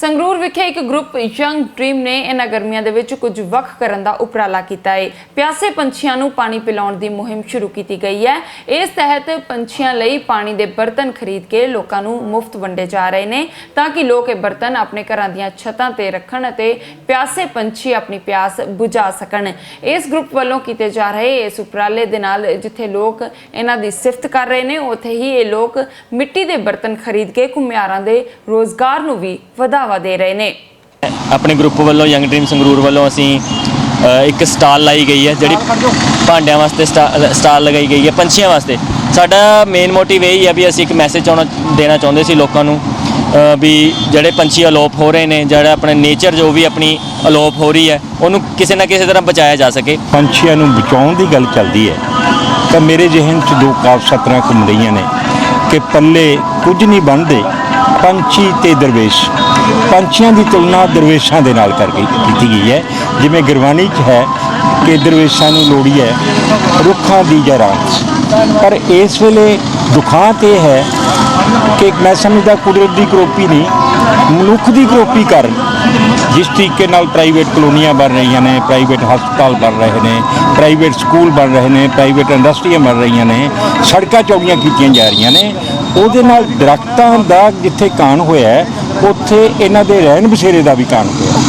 संगरूर विखे एक group young dream ने इन्हां गर्मियां दे विच कुछ वख करन दा उपराला कीता है। प्यासे पंछियां नूं पानी पिलाउण दी मुहिम शुरू की गई है। इस तहत पंछियां लई पानी दे बर्तन खरीद के लोकां नूं मुफ्त वंडे जा रहे ने ताकि लोग ये बर्तन अपने घरां दीयां छतां ते रखण अते प्यासे पंछी अपनी प्यास बुझा सकण। इस ग्रुप वालों कीते जा रहे इस उपराले दे नाल जिथे लोग इन्हां दी सिफत कर रहे ने उत्थे ही ये लोग मिट्टी दे बर्तन खरीद के घुमियारां दे रोजगार नूं भी ਵਧਾਵਾ दे रहे ने। अपने ग्रुप वालों यंग ड्रीम संगरूर वालों असी एक स्टाल लाई गई है जी भांडिया वास्ते स्टाल लगाई गई है पंछियों वास्ते। साडा मेन मोटिव यही है भी असी एक मैसेज देना चाहते सी लोगों नूं भी ਜਿਹੜੇ पंछी अलोप हो रहे हैं, ਜਿਹੜਾ अपने नेचर जो भी अपनी अलोप हो रही है उन्होंने किसी ना किसी तरह बचाया जा सके। पंछियों नूं बचाउण दी गल चलदी है तो मेरे जहन च दो कावसतरां घुम रही ने कि पल्ले कुछ नहीं बनते पंछी ते दरवेश। पंछियों की तुलना दरवेशों के नाल करके की गई है, जिमें गुरबाणी च है कि दरवेशों नूं लोड़ी है रुखां दी जरां। पर इस वेले दुखांत यह है कि मैं समझदा कुदरत की करोपी नहीं मनुख की करोपी कर जिस तरीके नाल प्राइवेट कलोनियां बन रही ने, प्राइवेट हस्पताल बन रहे हैं, प्राइवेट स्कूल बन रहे हैं, प्राइवेट इंडस्ट्रियां बन रही ने, सड़कां चौड़ियां कीतियां जा रही ने, ਉਹਦੇ ਨਾਲ ਦਰਖਤਾਂ ਦਾ ਜਿੱਥੇ ਕਾਣ ਹੋਇਆ ਉੱਥੇ ਇਹਨਾਂ ਦੇ ਰਹਿਣ ਬਸੇਰੇ ਦਾ ਵੀ ਕਾਣ ਹੋਇਆ।